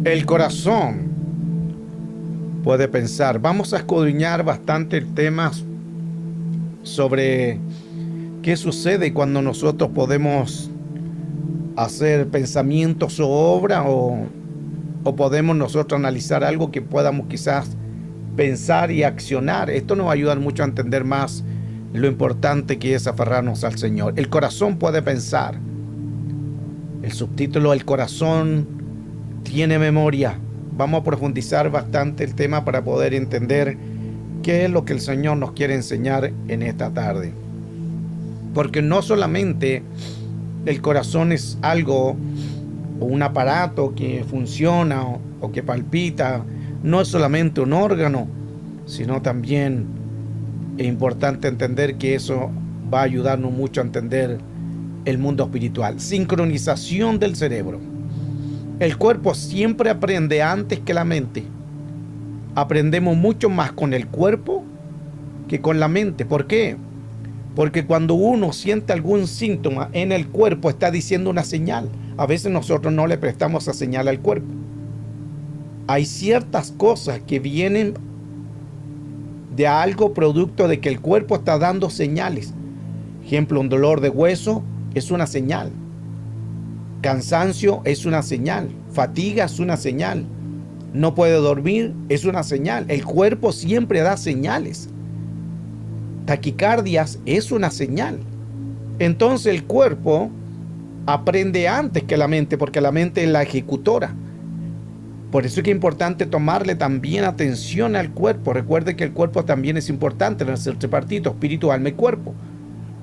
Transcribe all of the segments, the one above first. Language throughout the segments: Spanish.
El corazón puede pensar. Vamos a escudriñar bastante temas sobre qué sucede cuando nosotros podemos hacer pensamientos o obra, o podemos nosotros analizar algo que podamos quizás pensar y accionar. Esto nos va a ayudar mucho a entender más lo importante que es aferrarnos al Señor. El corazón puede pensar. El subtítulo: el corazón tiene memoria. Vamos a profundizar bastante el tema para poder entender qué es lo que el Señor nos quiere enseñar en esta tarde. Porque no solamente el corazón es algo o un aparato que funciona o que palpita, no es solamente un órgano, sino también es importante entender que eso va a ayudarnos mucho a entender el mundo espiritual. Sincronización del cerebro. El cuerpo siempre aprende antes que la mente. Aprendemos mucho más con el cuerpo que con la mente. ¿Por qué? Porque cuando uno siente algún síntoma en el cuerpo, está diciendo una señal. A veces nosotros no le prestamos esa señal al cuerpo. Hay ciertas cosas que vienen de algo producto de que el cuerpo está dando señales. Ejemplo, un dolor de hueso es una señal. Cansancio es una señal. Fatiga es una señal. No puede dormir es una señal. El cuerpo siempre da señales. Taquicardias es una señal. Entonces el cuerpo aprende antes que la mente, porque la mente es la ejecutora. Por eso es que es importante tomarle también atención al cuerpo. Recuerde que el cuerpo también es importante en el tripartito: espíritu, alma y cuerpo.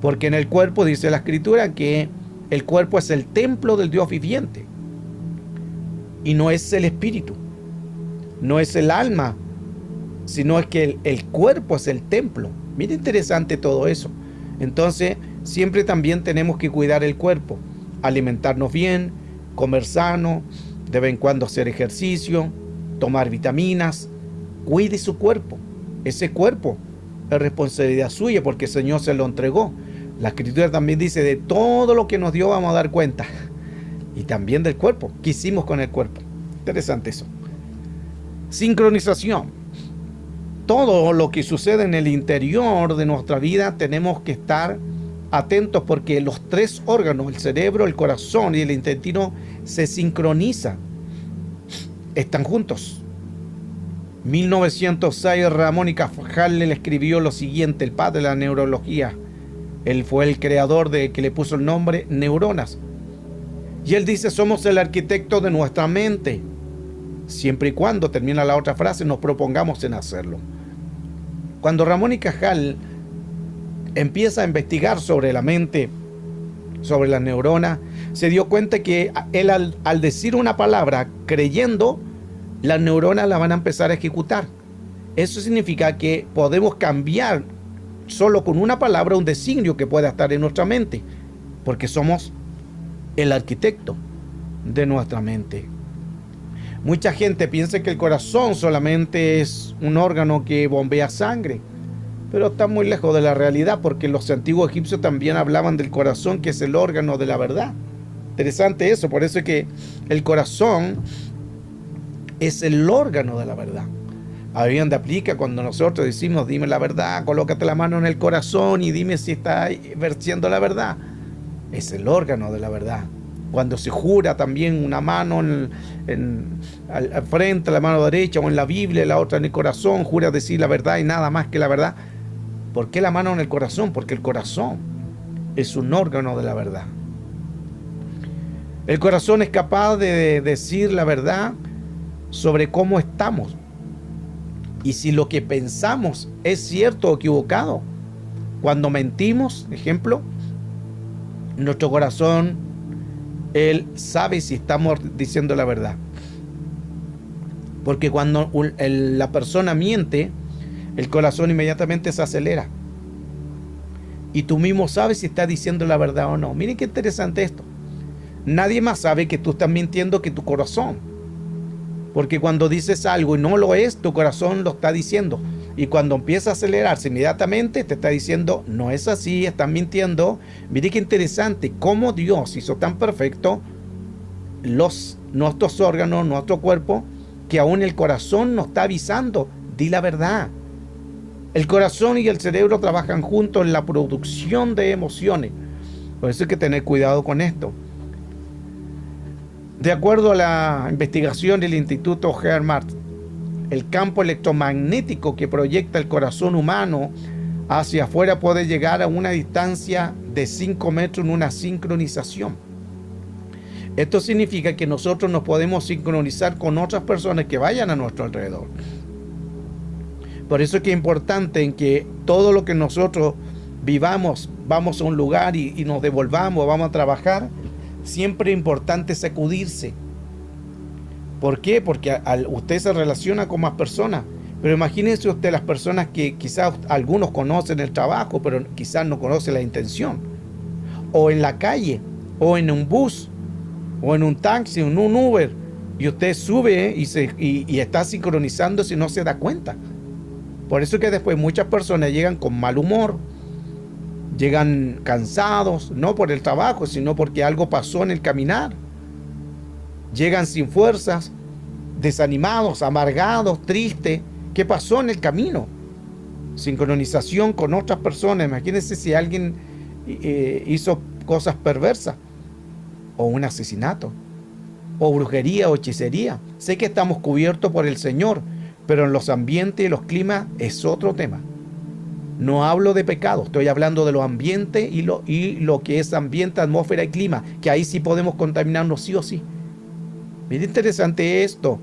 Porque en el cuerpo dice la Escritura que el cuerpo es el templo del Dios viviente. Y no es el espíritu, no es el alma, sino es que el cuerpo es el templo. Mira, interesante todo eso. Entonces, siempre también tenemos que cuidar el cuerpo, alimentarnos bien, comer sano, de vez en cuando hacer ejercicio, tomar vitaminas. Cuide su cuerpo. Ese cuerpo es responsabilidad suya porque el Señor se lo entregó. La Escritura también dice: de todo lo que nos dio vamos a dar cuenta. Y también del cuerpo. ¿Qué hicimos con el cuerpo? Interesante eso. Sincronización. Todo lo que sucede en el interior de nuestra vida tenemos que estar atentos, porque los tres órganos, el cerebro, el corazón y el intestino, se sincronizan. Están juntos. 1906, Ramón y Cajal le escribió lo siguiente, el padre de la neurología. Él fue el creador de que le puso el nombre neuronas. Y él dice: somos el arquitecto de nuestra mente, siempre y cuando, termina la otra frase, nos propongamos en hacerlo. Cuando Ramón y Cajal empieza a investigar sobre la mente, sobre las neuronas, se dio cuenta que él al decir una palabra creyendo, las neuronas la van a empezar a ejecutar. Eso significa que podemos cambiar solo con una palabra un designio que pueda estar en nuestra mente, porque somos el arquitecto de nuestra mente. Mucha gente piensa que el corazón solamente es un órgano que bombea sangre, pero está muy lejos de la realidad, porque los antiguos egipcios también hablaban del corazón, que es el órgano de la verdad. Interesante eso. Por eso es que el corazón es el órgano de la verdad. Ahí donde aplica cuando nosotros decimos: dime la verdad, colócate la mano en el corazón y dime si está vertiendo la verdad. Es el órgano de la verdad. Cuando se jura también, una mano al frente, la mano derecha, o en la Biblia, la otra en el corazón, jura decir la verdad y nada más que la verdad. ¿Por qué la mano en el corazón? Porque el corazón es un órgano de la verdad. El corazón es capaz de decir la verdad sobre cómo estamos y si lo que pensamos es cierto o equivocado. Cuando mentimos, ejemplo, nuestro corazón, él sabe si estamos diciendo la verdad. Porque cuando la persona miente, el corazón inmediatamente se acelera. Y tú mismo sabes si estás diciendo la verdad o no. Miren qué interesante esto. Nadie más sabe que tú estás mintiendo que tu corazón. Porque cuando dices algo y no lo es, tu corazón lo está diciendo. y cuando empieza a acelerarse inmediatamente te está diciendo, no es así, están mintiendo. Mire qué interesante, cómo Dios hizo tan perfecto nuestros órganos, nuestro cuerpo, que aún el corazón nos está avisando, di la verdad. El corazón y el cerebro trabajan juntos en la producción de emociones. Por eso hay que tener cuidado con esto. De acuerdo a la investigación del Instituto Hermat, el campo electromagnético que proyecta el corazón humano hacia afuera puede llegar a una distancia de 5 metros en una sincronización. Esto significa que nosotros nos podemos sincronizar con otras personas que vayan a nuestro alrededor. Por eso es que es importante en que todo lo que nosotros vivamos, vamos a un lugar y nos devolvamos, vamos a trabajar, siempre es importante sacudirse. ¿Por qué? Porque usted se relaciona con más personas. Pero imagínese usted las personas que quizás algunos conocen el trabajo, pero quizás no conocen la intención. O en la calle, o en un bus, o en un taxi, o en un Uber, y usted sube y está sincronizándose y no se da cuenta. Por eso es que después muchas personas llegan con mal humor, llegan cansados, no por el trabajo, sino porque algo pasó en el caminar. Llegan sin fuerzas, desanimados, amargados, tristes. ¿Qué pasó en el camino? Sincronización con otras personas. Imagínense si alguien hizo cosas perversas, o un asesinato, o brujería, o hechicería. Sé que estamos cubiertos por el Señor, pero en los ambientes y los climas es otro tema. No hablo de pecado, estoy hablando de los ambientes y lo que es ambiente, atmósfera y clima, que ahí sí podemos contaminarnos sí o sí. Mira, interesante esto,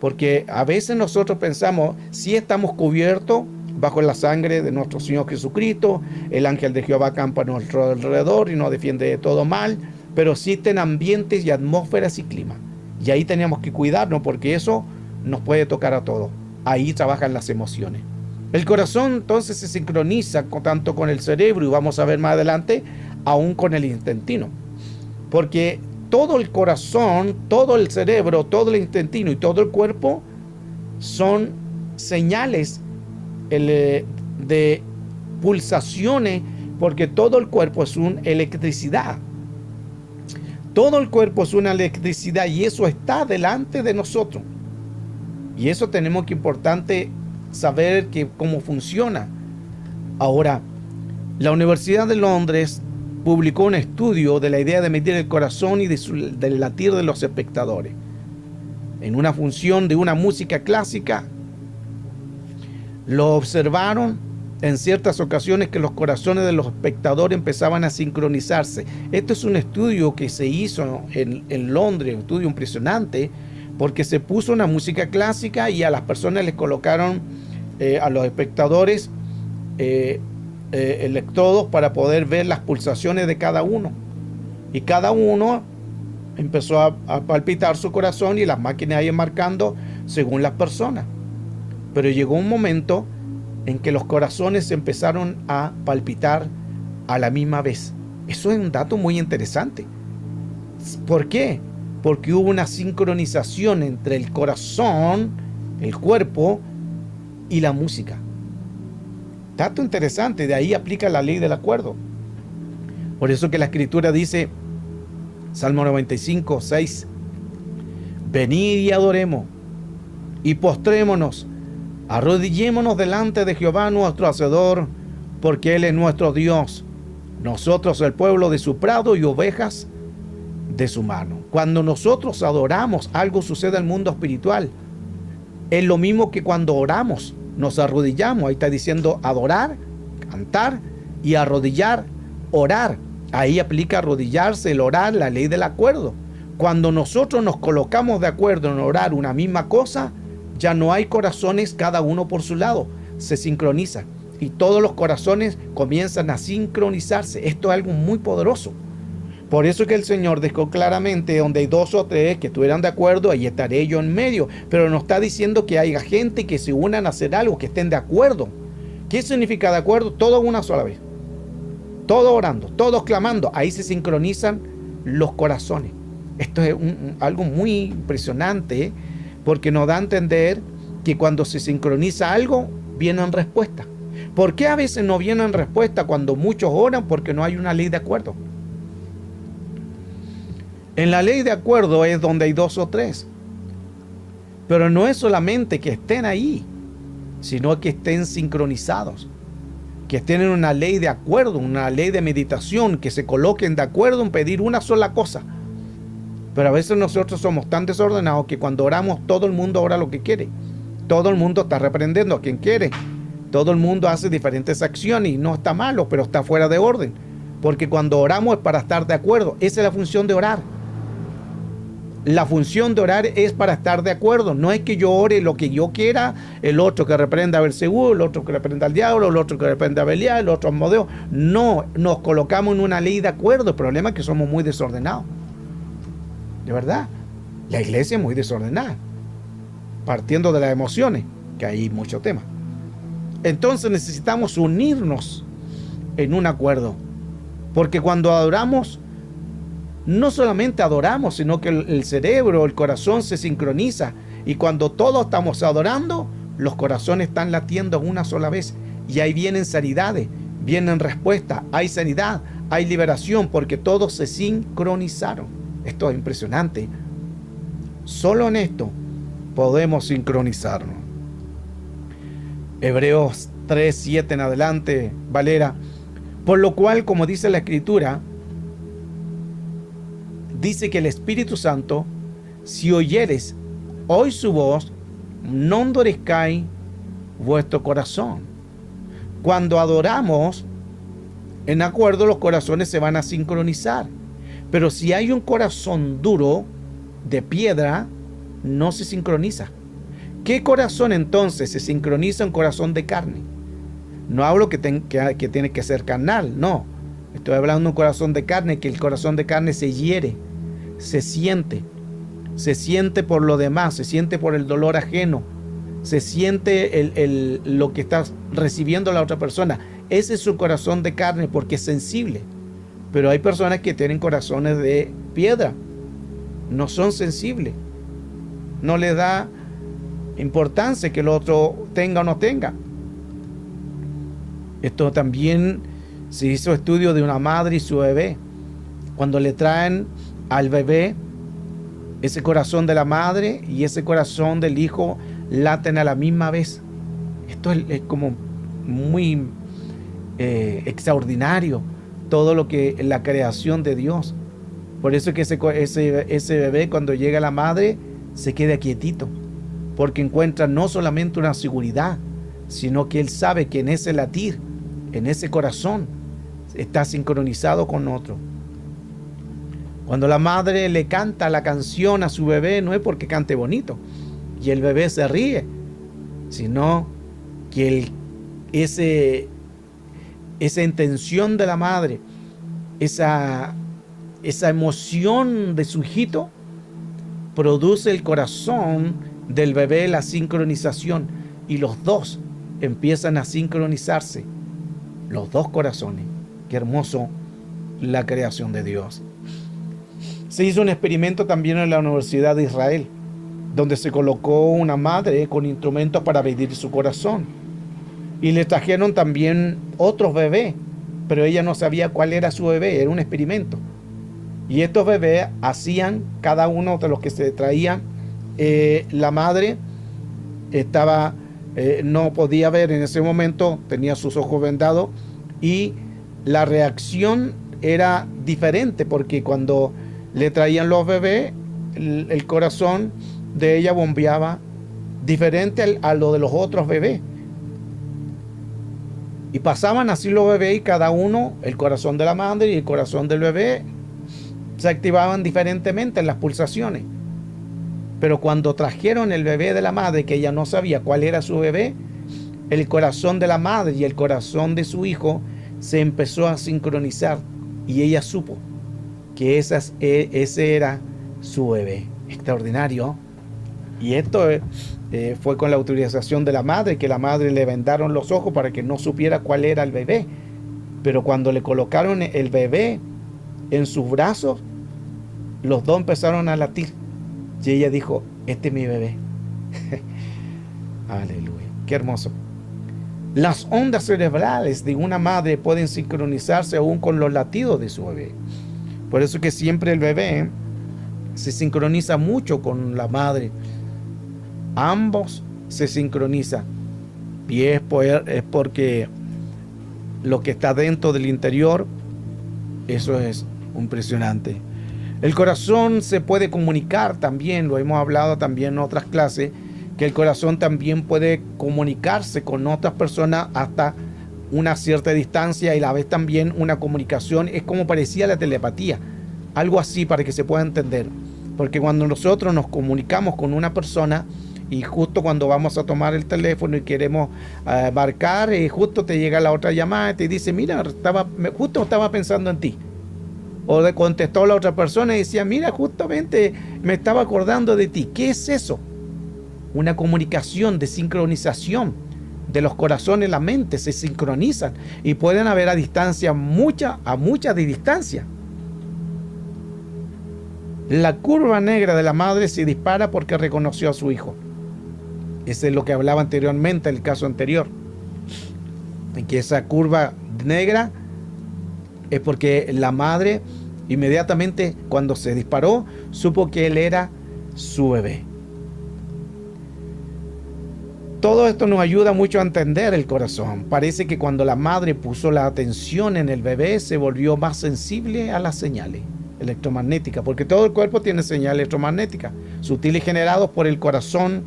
porque a veces nosotros pensamos, sí estamos cubiertos bajo la sangre de nuestro Señor Jesucristo, el ángel de Jehová acampa a nuestro alrededor y nos defiende de todo mal, pero existen ambientes y atmósferas y clima. Y ahí tenemos que cuidarnos porque eso nos puede tocar a todos. Ahí trabajan las emociones. El corazón entonces se sincroniza tanto con el cerebro, y vamos a ver más adelante, aún con el intestino. Porque todo el corazón, todo el cerebro, todo el intestino y todo el cuerpo son señales de pulsaciones, porque todo el cuerpo es una electricidad. Todo el cuerpo es una electricidad y eso está delante de nosotros. Y eso tenemos que importante saber cómo funciona. Ahora, la Universidad de Londres publicó un estudio de la idea de medir el corazón y del latir de los espectadores. En una función de una música clásica, lo observaron en ciertas ocasiones que los corazones de los espectadores empezaban a sincronizarse. Esto es un estudio que se hizo en Londres, un estudio impresionante, porque se puso una música clásica y a las personas les colocaron, a los espectadores, electrodos para poder ver las pulsaciones de cada uno. Y cada uno empezó a palpitar su corazón y las máquinas iban marcando según las personas. Pero llegó un momento en que los corazones empezaron a palpitar a la misma vez. Eso es un dato muy interesante. ¿Por qué? Porque hubo una sincronización entre el corazón, el cuerpo y la música. Dato interesante, de ahí aplica la ley del acuerdo. Por eso que la Escritura dice, Salmo 95, 6, venid y adoremos, y postrémonos, arrodillémonos delante de Jehová nuestro Hacedor, porque Él es nuestro Dios, nosotros el pueblo de su prado y ovejas de su mano. Cuando nosotros adoramos, algo sucede en el mundo espiritual. Es lo mismo que cuando oramos, nos arrodillamos. Ahí está diciendo adorar, cantar, y arrodillar, orar. Ahí aplica arrodillarse, el orar, la ley del acuerdo. Cuando nosotros nos colocamos de acuerdo en orar una misma cosa, ya no hay corazones cada uno por su lado, se sincroniza y todos los corazones comienzan a sincronizarse. Esto es algo muy poderoso. Por eso que el Señor dejó claramente, donde hay dos o tres que estuvieran de acuerdo, ahí estaré yo en medio. Pero no está diciendo que haya gente que se unan a hacer algo, que estén de acuerdo. ¿Qué significa de acuerdo? Todo una sola vez. Todos orando, todos clamando. Ahí se sincronizan los corazones. Esto es algo muy impresionante, porque nos da a entender que cuando se sincroniza algo, vienen respuestas. ¿Por qué a veces no vienen respuestas cuando muchos oran? Porque no hay una ley de acuerdo. En la ley de acuerdo es donde hay 2 o 3. Pero no es solamente que estén ahí, sino que estén sincronizados, que estén en una ley de acuerdo, una ley de meditación, que se coloquen de acuerdo en pedir una sola cosa. Pero a veces nosotros somos tan desordenados que cuando oramos todo el mundo ora lo que quiere. Todo el mundo está reprendiendo a quien quiere. Todo el mundo hace diferentes acciones y no está malo, pero está fuera de orden. Porque cuando oramos es para estar de acuerdo. Esa es la función de orar. La función de orar es para estar de acuerdo. No es que yo ore lo que yo quiera, el otro que reprenda a Belcebú, el otro que reprenda al diablo, el otro que reprenda a Belial, el otro a Asmodeo. No, nos colocamos en una ley de acuerdo. El problema es que somos muy desordenados. De verdad, la iglesia es muy desordenada, partiendo de las emociones, que hay mucho tema. Entonces necesitamos unirnos en un acuerdo, porque cuando adoramos, no solamente adoramos, sino que el cerebro, el corazón se sincroniza, y cuando todos estamos adorando, los corazones están latiendo una sola vez, y ahí vienen sanidades, vienen respuestas, hay sanidad, hay liberación, porque todos se sincronizaron. Esto es impresionante. Solo en esto podemos sincronizarnos. Hebreos 3:7 en adelante, Valera. Por lo cual, como dice la Escritura, dice que el Espíritu Santo, si oyeres hoy su voz, no endurezcáis vuestro corazón. Cuando adoramos en acuerdo, los corazones se van a sincronizar. Pero si hay un corazón duro, de piedra, no se sincroniza. ¿Qué corazón entonces se sincroniza? Un corazón de carne. No hablo que tiene que ser carnal, no. Estoy hablando de un corazón de carne, que el corazón de carne se hiere, se siente por lo demás, se siente por el dolor ajeno, se siente lo que está recibiendo la otra persona. Ese es su corazón de carne porque es sensible. Pero hay personas que tienen corazones de piedra, no son sensibles, no les da importancia que el otro tenga o no tenga. Esto también se hizo estudio de una madre y su bebé. Cuando le traen al bebé, ese corazón de la madre y ese corazón del hijo laten a la misma vez. Esto es como muy extraordinario, todo lo que la creación de Dios. Por eso es que ese bebé, cuando llega a la madre, se queda quietito, porque encuentra no solamente una seguridad, sino que él sabe que en ese latir, en ese corazón, está sincronizado con otro. Cuando la madre le canta la canción a su bebé, no es porque cante bonito y el bebé se ríe, sino que esa intención de la madre, esa emoción de su hijito, produce el corazón del bebé la sincronización, y los dos empiezan a sincronizarse, los dos corazones. Qué hermoso la creación de Dios. Se hizo un experimento también en la Universidad de Israel, donde se colocó una madre con instrumentos para medir su corazón, y le trajeron también otros bebés, pero ella no sabía cuál era su bebé, era un experimento. Y estos bebés hacían, cada uno de los que se traían, la madre no podía ver en ese momento, tenía sus ojos vendados, y la reacción era diferente, porque cuando le traían los bebés, el corazón de ella bombeaba diferente a lo de los otros bebés. Y pasaban así los bebés, y cada uno, el corazón de la madre y el corazón del bebé, se activaban diferentemente en las pulsaciones. Pero cuando trajeron el bebé de la madre, que ella no sabía cuál era su bebé, el corazón de la madre y el corazón de su hijo se empezó a sincronizar, y ella supo que ese era su bebé. Extraordinario. Y esto fue con la autorización de la madre, que la madre le vendaron los ojos para que no supiera cuál era el bebé. Pero cuando le colocaron el bebé en sus brazos, los dos empezaron a latir, y ella dijo: este es mi bebé. Aleluya, qué hermoso. Las ondas cerebrales de una madre pueden sincronizarse aún con los latidos de su bebé. Por eso que siempre el bebé se sincroniza mucho con la madre. Ambos se sincronizan. Y es porque lo que está dentro del interior, eso es impresionante. El corazón se puede comunicar también, lo hemos hablado también en otras clases, que el corazón también puede comunicarse con otras personas hasta una cierta distancia, y a la vez también una comunicación, es como parecía la telepatía, algo así para que se pueda entender. Porque cuando nosotros nos comunicamos con una persona, y justo cuando vamos a tomar el teléfono y queremos marcar, justo te llega la otra llamada y te dice, mira, justo estaba pensando en ti. O le contestó la otra persona y decía, mira, justamente me estaba acordando de ti. ¿Qué es eso? Una comunicación de sincronización de los corazones, la mente se sincronizan y pueden haber a distancia, a mucha de distancia. La curva negra de la madre se dispara porque reconoció a su hijo. Ese es lo que hablaba anteriormente, el caso anterior. En que esa curva negra es porque la madre inmediatamente cuando se disparó supo que él era su bebé. Todo esto nos ayuda mucho a entender el corazón. Parece que cuando la madre puso la atención en el bebé, se volvió más sensible a las señales electromagnéticas, porque todo el cuerpo tiene señales electromagnéticas, sutiles generados por el corazón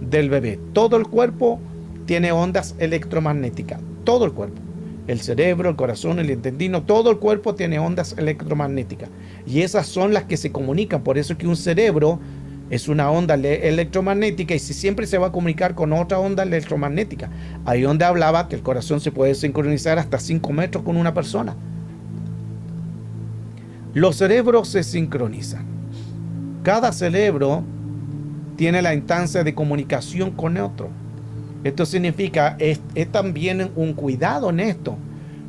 del bebé. Todo el cuerpo tiene ondas electromagnéticas, todo el cuerpo. El cerebro, el corazón, el intestino, todo el cuerpo tiene ondas electromagnéticas. Y esas son las que se comunican. Por eso es que un cerebro es una onda electromagnética y siempre se va a comunicar con otra onda electromagnética. Ahí donde hablaba que el corazón se puede sincronizar hasta 5 metros con una persona. Los cerebros se sincronizan. Cada cerebro tiene la instancia de comunicación con otro. Esto significa, es también un cuidado en esto,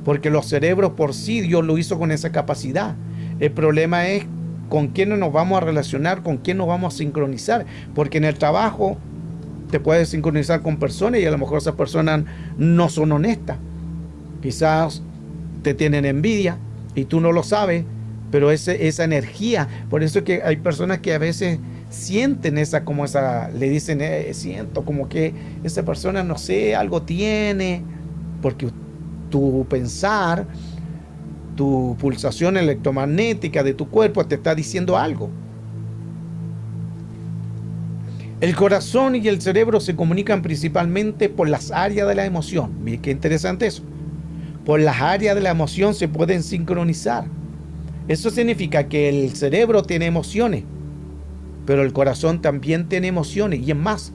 porque los cerebros por sí Dios lo hizo con esa capacidad. El problema es con quién nos vamos a relacionar, con quién nos vamos a sincronizar, porque en el trabajo te puedes sincronizar con personas y a lo mejor esas personas no son honestas. Quizás te tienen envidia y tú no lo sabes, pero esa energía, por eso es que hay personas que a veces sienten le dicen, siento como que esa persona, no sé, algo tiene, porque tu pensar, tu pulsación electromagnética de tu cuerpo te está diciendo algo. El corazón y el cerebro se comunican principalmente por las áreas de la emoción. Miren qué interesante eso. Por las áreas de la emoción se pueden sincronizar. Eso significa que el cerebro tiene emociones, pero el corazón también tiene emociones. Y es más,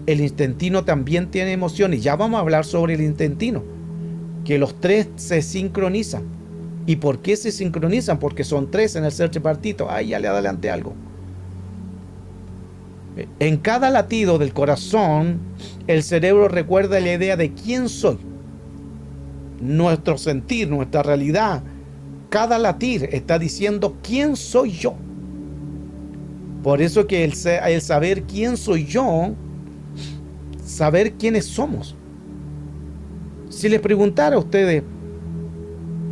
el intestino también tiene emociones. Ya vamos a hablar sobre el intestino, que los tres se sincronizan. ¿Y por qué se sincronizan? Porque son tres en el ser tripartito. Ay, ya le adelanté algo. En cada latido del corazón, el cerebro recuerda la idea de quién soy. Nuestro sentir, nuestra realidad. Cada latir está diciendo quién soy yo. Por eso que el saber quién soy yo, saber quiénes somos. Si les preguntara a ustedes,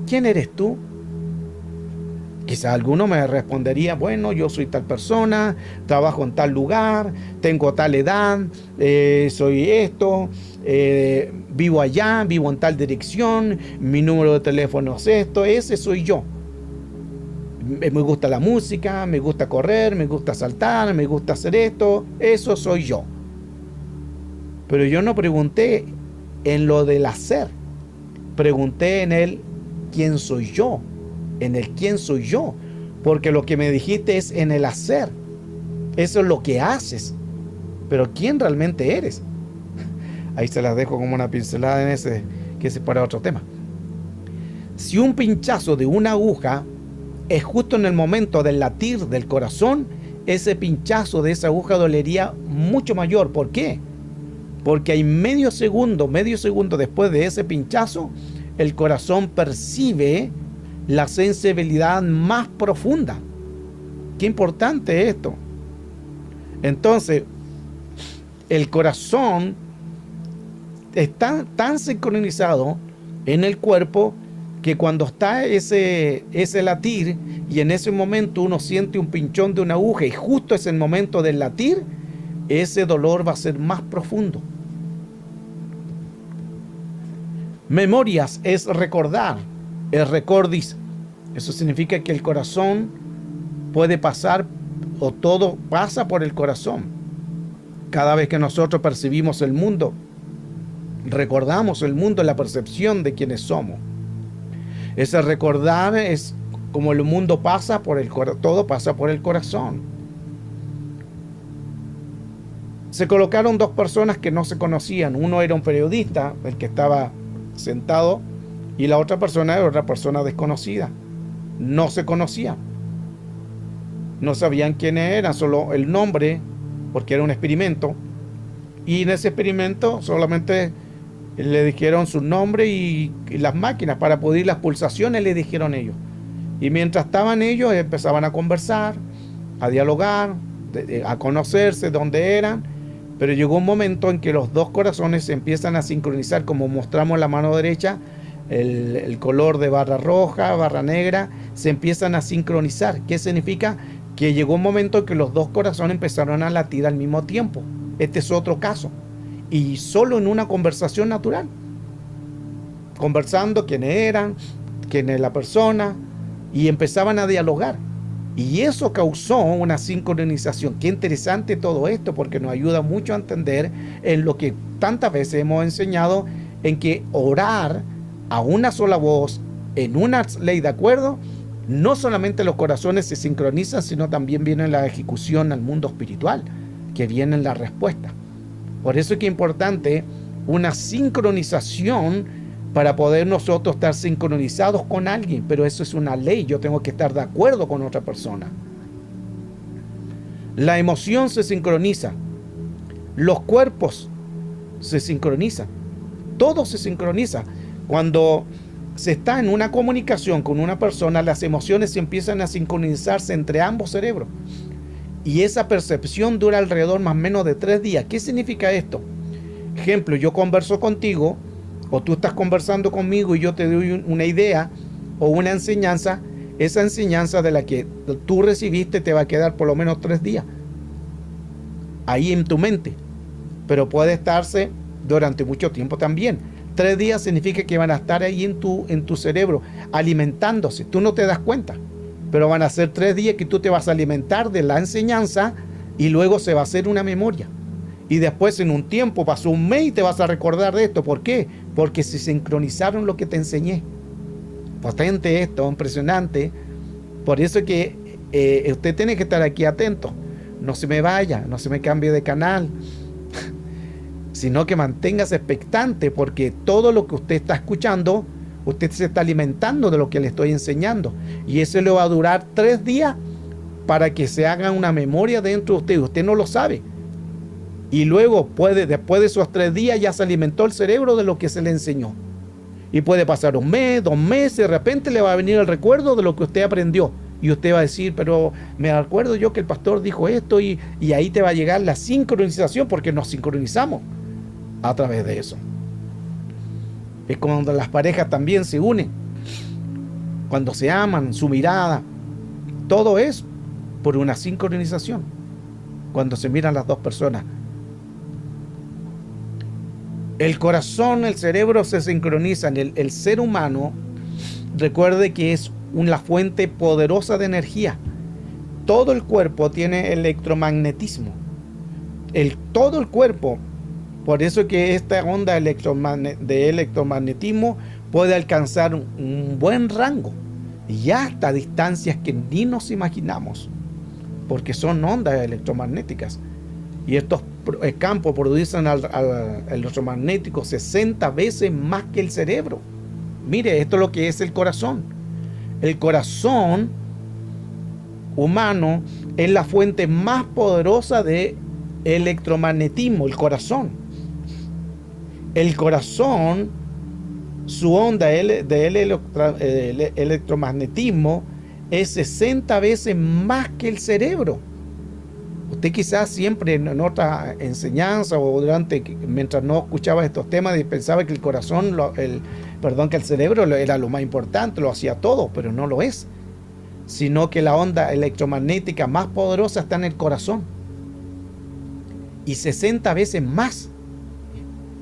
¿quién eres tú? Quizá alguno me respondería, bueno, yo soy tal persona, trabajo en tal lugar, tengo tal edad, soy esto, vivo allá, vivo en tal dirección, mi número de teléfono es esto, ese soy yo. Me gusta la música, me gusta correr, me gusta saltar, me gusta hacer esto, eso soy yo. Pero yo no pregunté en lo del hacer, pregunté en el quién soy yo, en el quién soy yo, porque lo que me dijiste es en el hacer, eso es lo que haces, pero quién realmente eres. Ahí se las dejo como una pincelada en ese, que es para otro tema. Si un pinchazo de una aguja es justo en el momento del latir del corazón, ese pinchazo de esa aguja dolería mucho mayor. ¿Por qué? Porque hay medio segundo después de ese pinchazo, el corazón percibe la sensibilidad más profunda. Qué importante esto. Entonces, el corazón está tan sincronizado en el cuerpo que cuando está ese latir y en ese momento uno siente un pinchón de una aguja y justo es el momento del latir, ese dolor va a ser más profundo. Memorias es recordar, es recordis. Eso significa que el corazón puede pasar, o todo pasa por el corazón. Cada vez que nosotros percibimos el mundo, recordamos el mundo en la percepción de quienes somos. Ese recordar es como el mundo pasa por el corazón, todo pasa por el corazón. Se colocaron dos personas que no se conocían. Uno era un periodista, el que estaba sentado, y la otra persona era otra persona desconocida. No se conocían. No sabían quiénes eran, solo el nombre, porque era un experimento. Y en ese experimento solamente le dijeron su nombre y las máquinas para poder las pulsaciones, le dijeron ellos. Y mientras estaban ellos, empezaban a conversar, a dialogar, a conocerse dónde eran. Pero llegó un momento en que los dos corazones se empiezan a sincronizar, como mostramos en la mano derecha, el color de barra roja, barra negra, se empiezan a sincronizar. ¿Qué significa? Que llegó un momento en que los dos corazones empezaron a latir al mismo tiempo. Este es otro caso. Y solo en una conversación natural. Conversando quiénes eran, quién es la persona, y empezaban a dialogar. Y eso causó una sincronización. Qué interesante todo esto, porque nos ayuda mucho a entender en lo que tantas veces hemos enseñado, en que orar a una sola voz, en una ley de acuerdo, no solamente los corazones se sincronizan, sino también viene la ejecución al mundo espiritual, que viene la respuesta. Por eso es que es importante una sincronización para poder nosotros estar sincronizados con alguien, pero eso es una ley, yo tengo que estar de acuerdo con otra persona. La emoción se sincroniza, los cuerpos se sincronizan, todo se sincroniza. Cuando se está en una comunicación con una persona, las emociones empiezan a sincronizarse entre ambos cerebros. Y esa percepción dura alrededor más o menos de 3 días. ¿Qué significa esto? Ejemplo, yo converso contigo, o tú estás conversando conmigo y yo te doy una idea o una enseñanza. Esa enseñanza de la que tú recibiste te va a quedar por lo menos 3 días ahí en tu mente, pero puede estarse durante mucho tiempo también. 3 días significa que van a estar ahí en tu cerebro alimentándose. Tú no te das cuenta, pero van a ser 3 días que tú te vas a alimentar de la enseñanza y luego se va a hacer una memoria. Y después en un tiempo, pasó un mes y te vas a recordar de esto. ¿Por qué? Porque se sincronizaron lo que te enseñé. Potente esto, impresionante. Por eso es que usted tiene que estar aquí atento. No se me vaya, no se me cambie de canal, sino que manténgase expectante, porque todo lo que usted está escuchando, usted se está alimentando de lo que le estoy enseñando. Y eso le va a durar 3 días para que se haga una memoria dentro de usted. Usted no lo sabe. Y luego después de esos 3 días ya se alimentó el cerebro de lo que se le enseñó. Y puede pasar 1 mes, 2 meses, de repente le va a venir el recuerdo de lo que usted aprendió. Y usted va a decir, pero me acuerdo yo que el pastor dijo esto, y ahí te va a llegar la sincronización, porque nos sincronizamos a través de eso. Es cuando las parejas también se unen, cuando se aman, su mirada, todo es por una sincronización, cuando se miran las dos personas. El corazón, el cerebro se sincronizan. El ser humano, recuerde que es una fuente poderosa de energía. Todo el cuerpo tiene electromagnetismo. Todo el cuerpo. Por eso que esta onda de electromagnetismo puede alcanzar un buen rango y hasta distancias que ni nos imaginamos, porque son ondas electromagnéticas. Y estos campos producen al electromagnético 60 veces más que el cerebro. Mire, esto es lo que es el corazón. El corazón humano es la fuente más poderosa de electromagnetismo, el corazón. El corazón, su onda de electromagnetismo es 60 veces más que el cerebro. Usted quizás siempre en otra enseñanza o mientras no escuchaba estos temas, pensaba que el corazón, que el cerebro era lo más importante, lo hacía todo, pero no lo es. Sino que la onda electromagnética más poderosa está en el corazón. Y 60 veces más.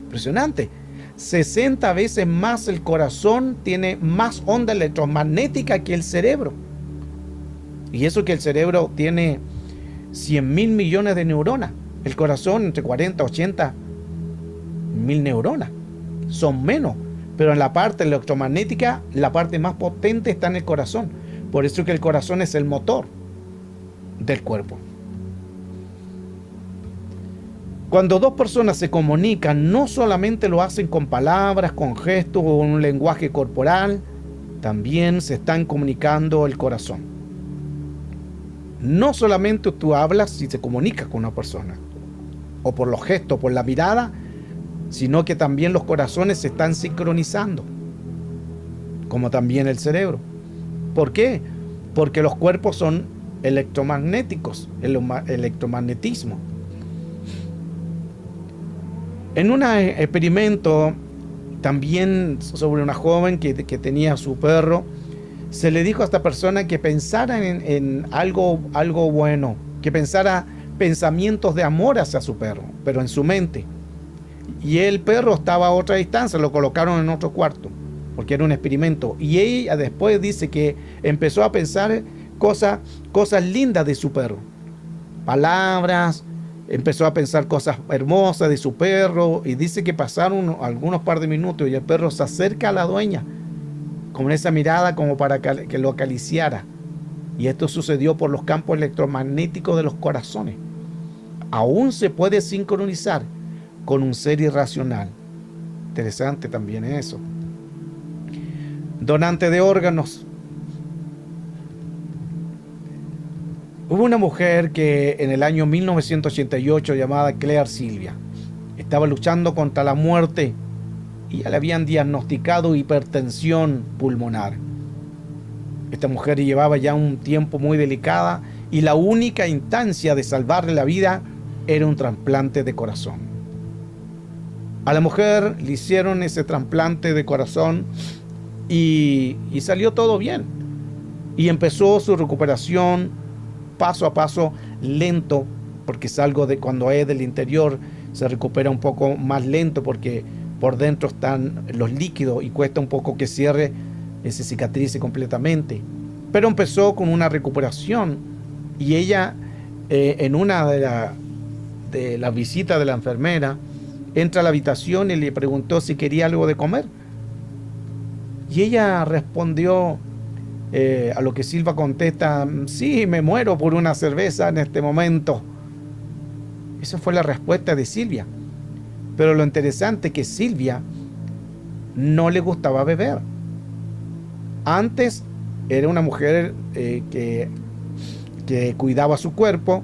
Impresionante. 60 veces más el corazón tiene más onda electromagnética que el cerebro. Y eso que el cerebro tiene 100.000 millones de neuronas. El corazón entre 40 y 80 mil neuronas. Son menos. Pero en la parte electromagnética, la parte más potente está en el corazón. Por eso que el corazón es el motor del cuerpo. Cuando dos personas se comunican, no solamente lo hacen con palabras, con gestos o un lenguaje corporal, también se están comunicando el corazón. No solamente tú hablas y te comunicas con una persona, o por los gestos, por la mirada, sino que también los corazones se están sincronizando, como también el cerebro. ¿Por qué? Porque los cuerpos son electromagnéticos, el electromagnetismo. En un experimento también sobre una joven que tenía su perro, se le dijo a esta persona que pensara en algo bueno, que pensara pensamientos de amor hacia su perro, pero en su mente. Y el perro estaba a otra distancia, lo colocaron en otro cuarto, porque era un experimento. Y ella después dice que empezó a pensar cosas lindas de su perro, palabras. Empezó a pensar cosas hermosas de su perro y dice que pasaron algunos par de minutos y el perro se acerca a la dueña con esa mirada como para que lo acariciara. Y esto sucedió por los campos electromagnéticos de los corazones. Aún se puede sincronizar con un ser irracional. Interesante también eso. Donante de órganos. Hubo una mujer que en el año 1988 llamada Claire Sylvia estaba luchando contra la muerte y ya le habían diagnosticado hipertensión pulmonar. Esta mujer llevaba ya un tiempo muy delicada y la única instancia de salvarle la vida era un trasplante de corazón. A la mujer le hicieron ese trasplante de corazón y salió todo bien. Y empezó su recuperación paso a paso, lento, porque es algo de cuando es del interior, se recupera un poco más lento porque por dentro están los líquidos y cuesta un poco que cierre, se cicatrice completamente. Pero empezó con una recuperación y ella, en una de las visitas de la enfermera, entra a la habitación y le preguntó si quería algo de comer. Y ella respondió, a lo que Silvia contesta: sí, me muero por una cerveza en este momento. Esa fue la respuesta de Silvia. Pero lo interesante es que Silvia no le gustaba beber. Antes era una mujer que cuidaba su cuerpo,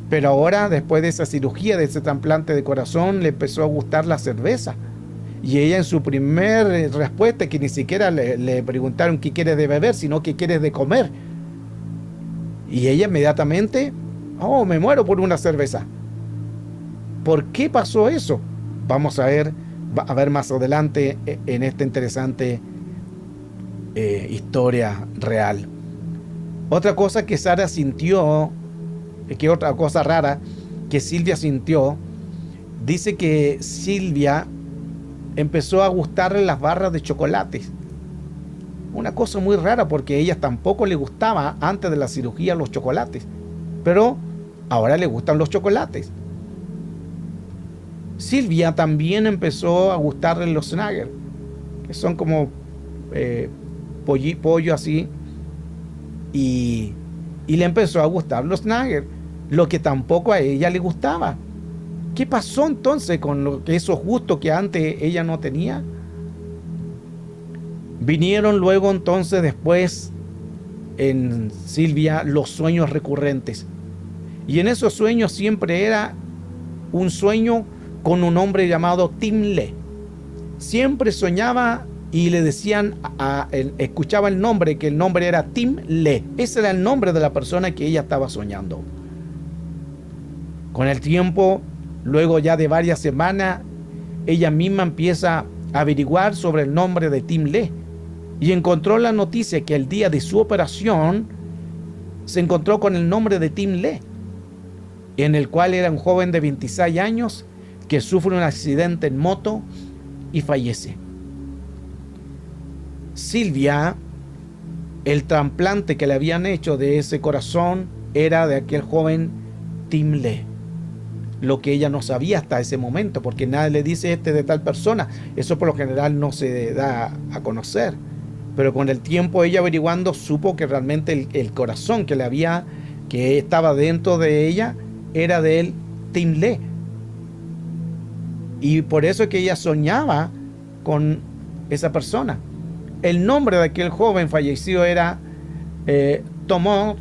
pero ahora, después de esa cirugía, de ese trasplante de corazón, le empezó a gustar la cerveza. Y ella, en su primer respuesta, que ni siquiera le preguntaron qué quiere de beber, sino qué quiere de comer. Y ella inmediatamente: oh, me muero por una cerveza. ¿Por qué pasó eso? Vamos a ver más adelante en esta interesante historia real. Otra cosa que Sara sintió, otra cosa rara que Silvia sintió, dice que Silvia empezó a gustarle las barras de chocolate. Una cosa muy rara porque a ella tampoco le gustaba antes de la cirugía los chocolates, pero ahora le gustan los chocolates. Silvia también empezó a gustarle los nuggets, que son como pollo así, y le empezó a gustar los nuggets, lo que tampoco a ella le gustaba. ¿Qué pasó entonces con esos gustos que antes ella no tenía? Vinieron luego entonces después en Silvia los sueños recurrentes. Y en esos sueños siempre era un sueño con un hombre llamado Tim Le. Siempre soñaba y le decían, escuchaba el nombre, que el nombre era Tim Le. Ese era el nombre de la persona que ella estaba soñando. Con el tiempo, luego ya de varias semanas, ella misma empieza a averiguar sobre el nombre de Tim Lee y encontró la noticia que el día de su operación se encontró con el nombre de Tim Lee, en el cual era un joven de 26 años que sufre un accidente en moto y fallece. Silvia, el trasplante que le habían hecho de ese corazón era de aquel joven Tim Lee. Lo que ella no sabía hasta ese momento, porque nadie le dice de tal persona. Eso por lo general no se da a conocer. Pero con el tiempo ella averiguando supo que realmente el corazón que estaba dentro de ella era de él, Tim Lee. Y por eso es que ella soñaba con esa persona. El nombre de aquel joven fallecido era Tomó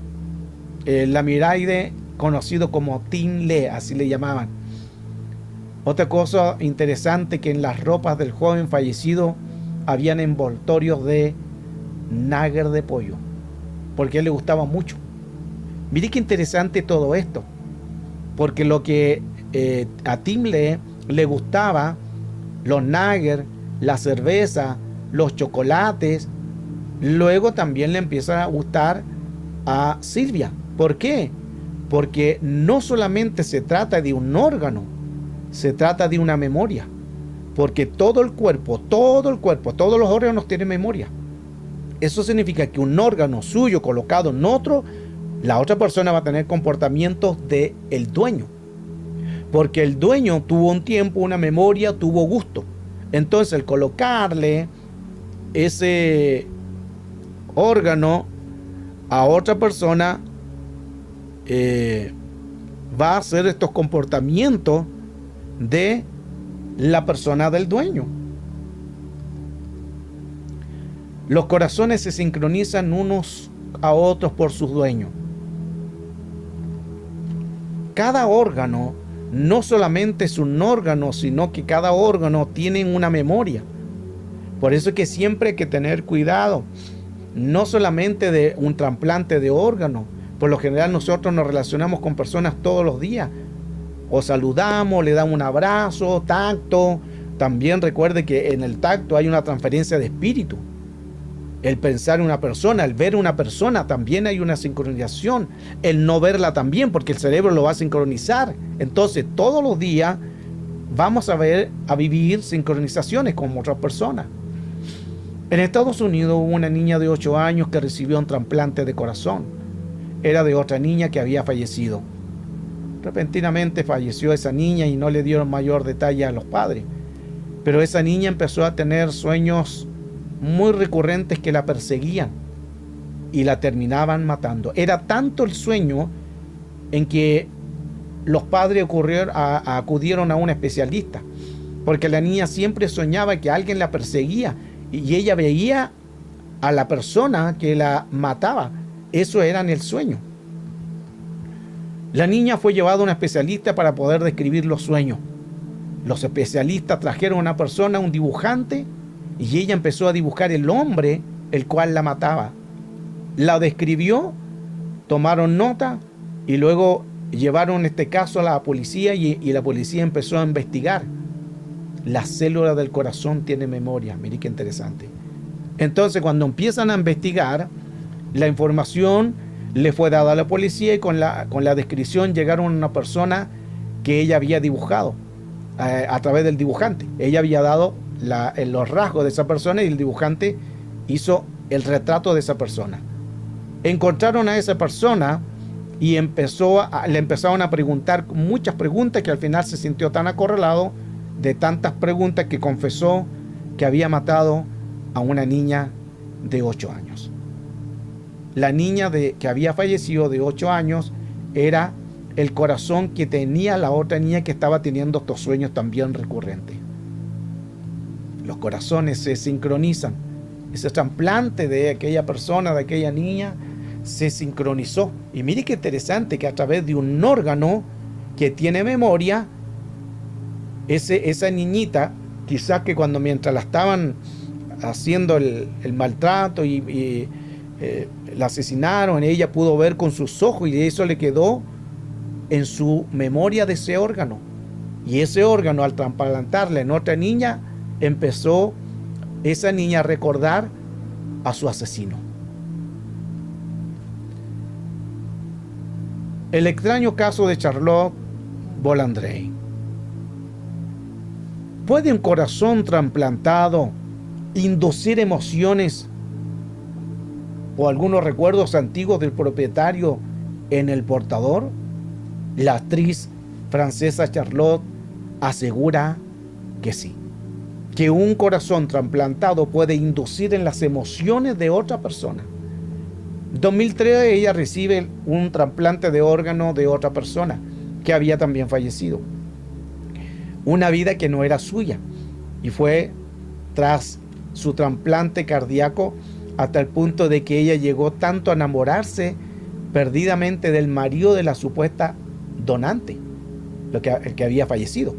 Lamiraide, conocido como Tim Lee, así le llamaban. Otra cosa interesante, que en las ropas del joven fallecido habían envoltorios de nugget de pollo, porque a él le gustaba mucho. Mire qué interesante todo esto, porque lo que a Tim Lee le gustaba, los nuggets, la cerveza, los chocolates, luego también le empieza a gustar a Silvia. ¿Por qué? Porque no solamente se trata de un órgano, se trata de una memoria. Porque todo el cuerpo, todos los órganos tienen memoria. Eso significa que un órgano suyo colocado en otro, la otra persona va a tener comportamientos del dueño. Porque el dueño tuvo un tiempo, una memoria, tuvo gusto. Entonces, el colocarle ese órgano a otra persona va a hacer estos comportamientos de la persona del dueño. Los corazones se sincronizan unos a otros por sus dueños. Cada órgano no solamente es un órgano, sino que cada órgano tiene una memoria. Por eso es que siempre hay que tener cuidado, no solamente de un trasplante de órgano. Por lo general nosotros nos relacionamos con personas todos los días, o saludamos, le damos un abrazo, tacto. También recuerde que en el tacto hay una transferencia de espíritu. El pensar en una persona, el ver una persona, también hay una sincronización. El no verla también, porque el cerebro lo va a sincronizar. Entonces, todos los días vamos a vivir sincronizaciones con otras personas. En Estados Unidos hubo una niña de 8 años que recibió un trasplante de corazón. Era de otra niña que había fallecido. Repentinamente falleció esa niña y no le dieron mayor detalle a los padres. Pero esa niña empezó a tener sueños muy recurrentes que la perseguían y la terminaban matando. Era tanto el sueño en que los padres acudieron a un especialista, porque la niña siempre soñaba que alguien la perseguía y ella veía a la persona que la mataba. Eso era en el sueño. La niña fue llevada a un especialista para poder describir los sueños. Los especialistas trajeron a una persona, un dibujante, y ella empezó a dibujar el hombre el cual la mataba. La describió, tomaron nota y luego llevaron este caso a la policía y la policía empezó a investigar. La célula del corazón tiene memoria. Mire qué interesante. Entonces, cuando empiezan a investigar, la información le fue dada a la policía y con la descripción llegaron a una persona que ella había dibujado a través del dibujante. Ella había dado los rasgos de esa persona y el dibujante hizo el retrato de esa persona. Encontraron a esa persona y le empezaron a preguntar muchas preguntas, que al final se sintió tan acorralado de tantas preguntas que confesó que había matado a una niña de 8 años. La niña que había fallecido de 8 años era el corazón que tenía la otra niña que estaba teniendo estos sueños también recurrentes. Los corazones se sincronizan. Ese trasplante de aquella persona, de aquella niña, se sincronizó. Y mire qué interesante que a través de un órgano que tiene memoria, esa niñita, quizás que mientras la estaban haciendo el maltrato y la asesinaron, ella pudo ver con sus ojos y eso le quedó en su memoria de ese órgano. Y ese órgano, al trasplantarle en otra niña, empezó esa niña a recordar a su asesino. El extraño caso de Charlotte Bolandrey. ¿Puede un corazón trasplantado inducir emociones o algunos recuerdos antiguos del propietario en el portador? La actriz francesa Charlotte asegura que sí, que un corazón trasplantado puede inducir en las emociones de otra persona. En 2003 ella recibe un trasplante de órgano de otra persona que había también fallecido. Una vida que no era suya, y fue tras su trasplante cardíaco hasta el punto de que ella llegó tanto a enamorarse perdidamente del marido de la supuesta donante, el que había fallecido.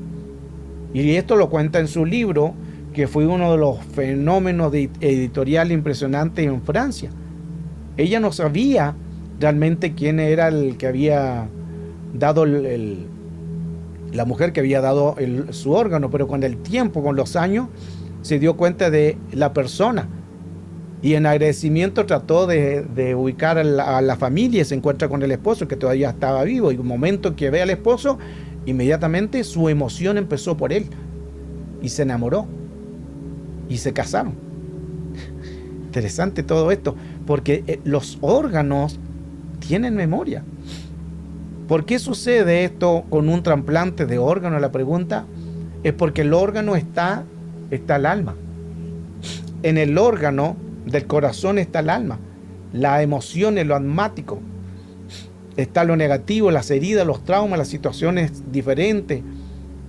Y esto lo cuenta en su libro, que fue uno de los fenómenos editorial impresionantes en Francia. Ella no sabía realmente quién era el que había dado la mujer que había dado su órgano, pero con el tiempo, con los años, se dio cuenta de la persona y en agradecimiento trató de ubicar a la familia y se encuentra con el esposo que todavía estaba vivo, y un momento que ve al esposo, inmediatamente su emoción empezó por él y se enamoró y se casaron. Interesante todo esto, porque los órganos tienen memoria. ¿Por qué sucede esto con un trasplante de órgano? La pregunta es porque el órgano está el alma. En el órgano del corazón está el alma, las emociones, lo almático. Está lo negativo, las heridas, los traumas, las situaciones diferentes.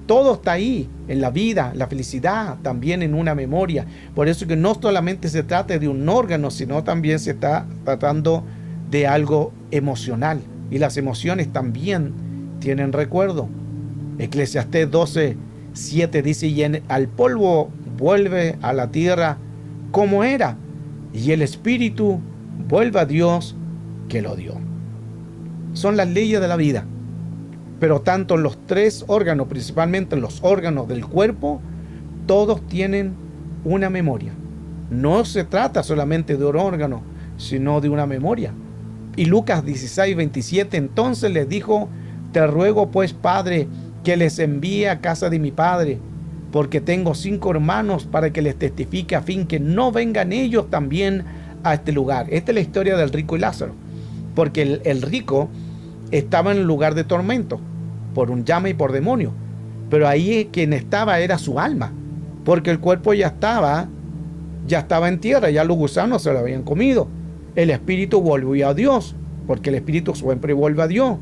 Todo está ahí, en la vida, la felicidad, también en una memoria. Por eso que no solamente se trata de un órgano, sino también se está tratando de algo emocional. Y las emociones también tienen recuerdo. Eclesiastés 12:7 dice: y al polvo vuelve a la tierra como era, y el espíritu vuelve a Dios que lo dio. Son las leyes de la vida. Pero tanto los tres órganos, principalmente los órganos del cuerpo, todos tienen una memoria. No se trata solamente de un órgano, sino de una memoria. Y Lucas 16:27, entonces les dijo: te ruego pues, Padre, que les envíe a casa de mi padre, porque tengo 5 hermanos, para que les testifique, a fin que no vengan ellos también a este lugar. Esta es la historia del rico y Lázaro, porque el rico estaba en un lugar de tormento, por un llama y por demonio, pero ahí quien estaba era su alma, porque el cuerpo ya estaba en tierra, ya los gusanos se lo habían comido. El espíritu volvió a Dios, porque el espíritu siempre vuelve a Dios,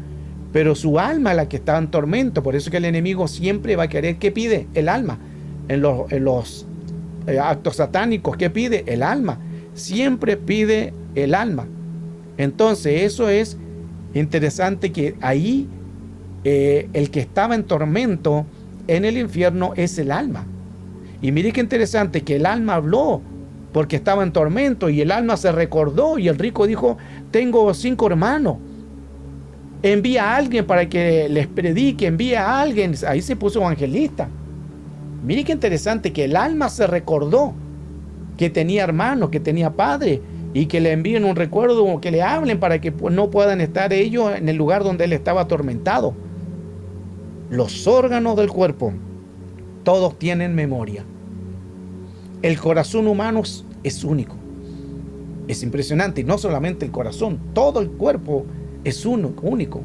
pero su alma es la que estaba en tormento. Por eso que el enemigo siempre va a querer, ¿qué pide? El alma. En los actos satánicos, ¿qué pide? El alma. Siempre pide el alma. Entonces eso es interesante, que ahí el que estaba en tormento en el infierno es el alma. Y mire qué interesante, que el alma habló porque estaba en tormento, y el alma se recordó, y el rico dijo: tengo 5 hermanos, envía a alguien para que les predique, envía a alguien. Ahí se puso evangelista. Mire qué interesante, que el alma se recordó que tenía hermanos, que tenía padre, y que le envíen un recuerdo, que le hablen para que no puedan estar ellos en el lugar donde él estaba atormentado. Los órganos del cuerpo, todos tienen memoria. El corazón humano es único. Es impresionante, y no solamente el corazón, todo el cuerpo es único.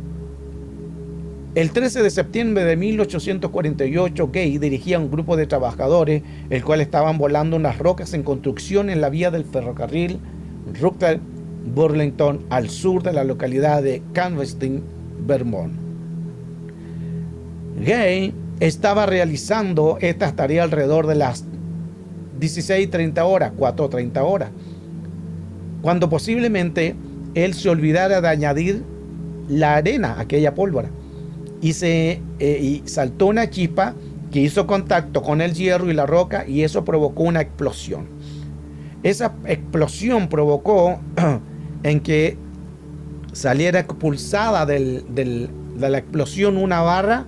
El 13 de septiembre de 1848, Gay dirigía un grupo de trabajadores, el cual estaban volando unas rocas en construcción en la vía del ferrocarril Rockdale-Burlington, al sur de la localidad de Canvaston, Vermont. Gay estaba realizando estas tareas alrededor de las 16:30 horas, 4:30 horas, cuando posiblemente él se olvidara de añadir la arena, aquella pólvora, y saltó una chispa que hizo contacto con el hierro y la roca, y eso provocó una explosión. Esa explosión provocó en que saliera expulsada del de la explosión una barra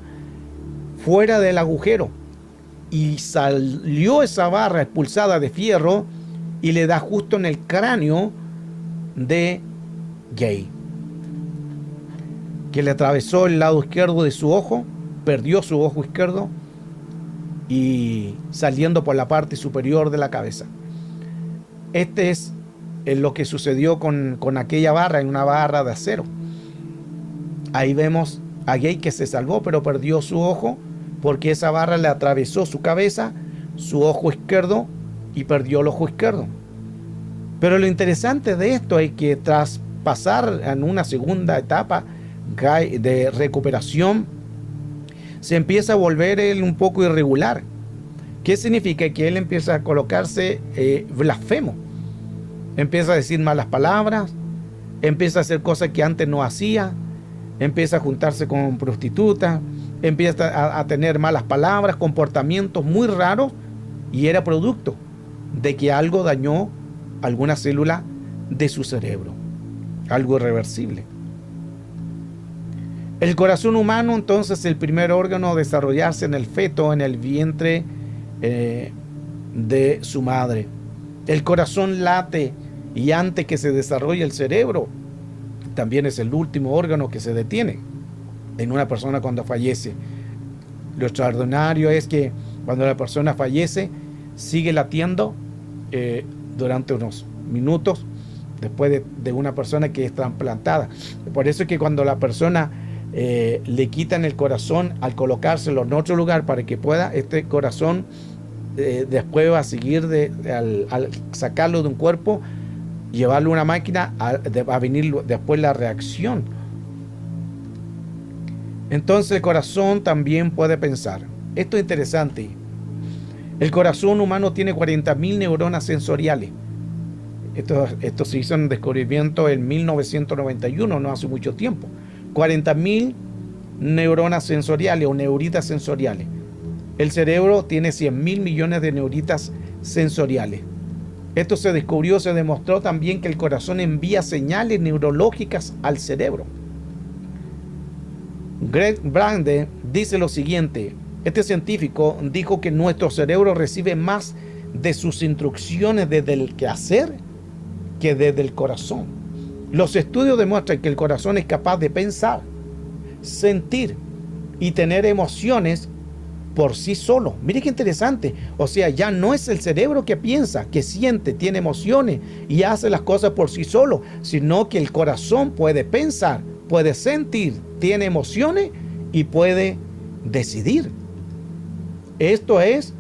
fuera del agujero y salió esa barra expulsada de fierro y le da justo en el cráneo de Gay, que le atravesó el lado izquierdo de su ojo, perdió su ojo izquierdo y saliendo por la parte superior de la cabeza. Este es lo que sucedió con aquella barra, en una barra de acero. Ahí vemos a Gay que se salvó, pero perdió su ojo porque esa barra le atravesó su cabeza, su ojo izquierdo, y perdió el ojo izquierdo. Pero lo interesante de esto es que tras pasar en una segunda etapa de recuperación, se empieza a volver él un poco irregular. ¿Qué significa? Que él empieza a colocarse blasfemo, empieza a decir malas palabras, empieza a hacer cosas que antes no hacía, empieza a juntarse con prostitutas, empieza a tener malas palabras, comportamientos muy raros, y era producto de que algo dañó alguna célula de su cerebro, algo irreversible. El corazón humano, entonces, es el primer órgano a desarrollarse en el feto, en el vientre de su madre. El corazón late y antes que se desarrolle el cerebro, también es el último órgano que se detiene en una persona cuando fallece. Lo extraordinario es que cuando la persona fallece, sigue latiendo durante unos minutos después de una persona que es trasplantada. Por eso es que cuando la persona le quitan el corazón, al colocárselo en otro lugar para que pueda, este corazón después va a seguir al sacarlo de un cuerpo, llevarlo a una máquina, va a venir después la reacción. Entonces el corazón también puede pensar. Esto es interesante. El corazón humano tiene 40.000 neuronas sensoriales. Esto se hizo un descubrimiento en 1991, no hace mucho tiempo. 40.000 neuronas sensoriales o neuritas sensoriales. El cerebro tiene 100.000 millones de neuritas sensoriales. Esto se descubrió, se demostró también que el corazón envía señales neurológicas al cerebro. Greg Brande dice lo siguiente: este científico dijo que nuestro cerebro recibe más de sus instrucciones desde el quehacer que desde el corazón. Los estudios demuestran que el corazón es capaz de pensar, sentir y tener emociones por sí solo. Mire qué interesante. O sea, ya no es el cerebro que piensa, que siente, tiene emociones y hace las cosas por sí solo, sino que el corazón puede pensar, puede sentir, tiene emociones y puede decidir. Esto es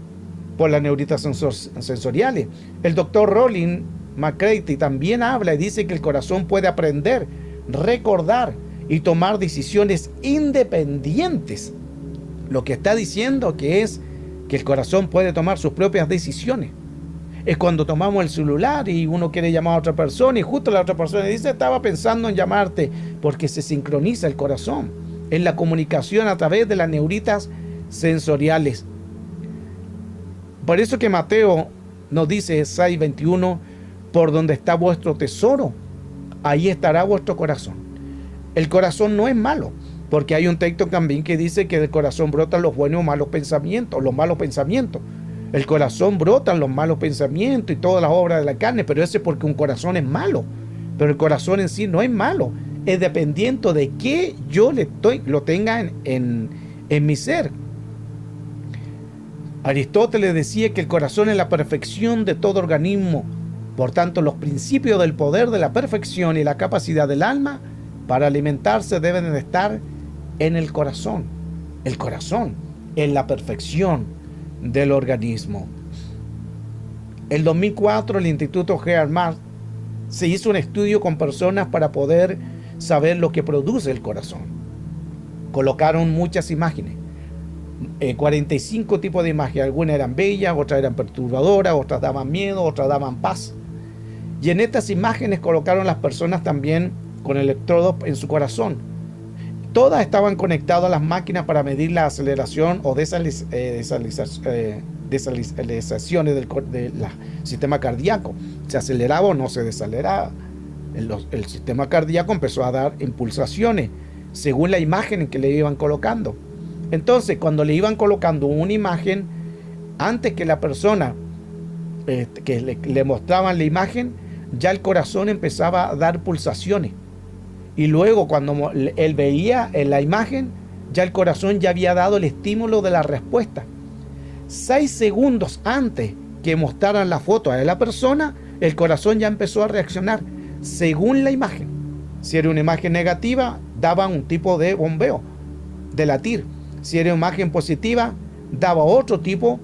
por las neuritas sensoriales. El doctor Rollin McCarthy también habla y dice que el corazón puede aprender, recordar y tomar decisiones independientes. Lo que está diciendo que es que el corazón puede tomar sus propias decisiones. Es cuando tomamos el celular y uno quiere llamar a otra persona y justo la otra persona dice: estaba pensando en llamarte, porque se sincroniza el corazón en la comunicación a través de las neuritas sensoriales. Por eso que Mateo nos dice 6:21: por donde está vuestro tesoro, ahí estará vuestro corazón. El corazón no es malo, porque hay un texto también que dice que del corazón brotan los buenos o malos pensamientos, los malos pensamientos. El corazón brotan los malos pensamientos y todas las obras de la carne, pero ese es porque un corazón es malo. Pero el corazón en sí no es malo, es dependiente de que yo lo tenga en mi ser. Aristóteles decía que el corazón es la perfección de todo organismo. Por tanto, los principios del poder de la perfección y la capacidad del alma para alimentarse deben de estar en el corazón. El corazón es la perfección del organismo. En 2004, el Instituto Gerhard Marx se hizo un estudio con personas para poder saber lo que produce el corazón. Colocaron muchas imágenes, 45 tipos de imágenes. Algunas eran bellas, otras eran perturbadoras, otras daban miedo, otras daban paz. Y en estas imágenes colocaron las personas también con electrodos en su corazón. Todas estaban conectadas a las máquinas para medir la aceleración o desaceleraciones del sistema cardíaco. Se aceleraba o no se desaceleraba. El sistema cardíaco empezó a dar impulsaciones. según la imagen en que le iban colocando. Entonces, cuando le iban colocando una imagen, antes que la persona que le mostraban la imagen, ya el corazón empezaba a dar pulsaciones. Y luego cuando él veía en la imagen, ya el corazón ya había dado el estímulo de la respuesta. 6 segundos antes que mostraran la foto a la persona, el corazón ya empezó a reaccionar según la imagen. Si era una imagen negativa, daba un tipo de bombeo, de latir. Si era una imagen positiva, daba otro tipo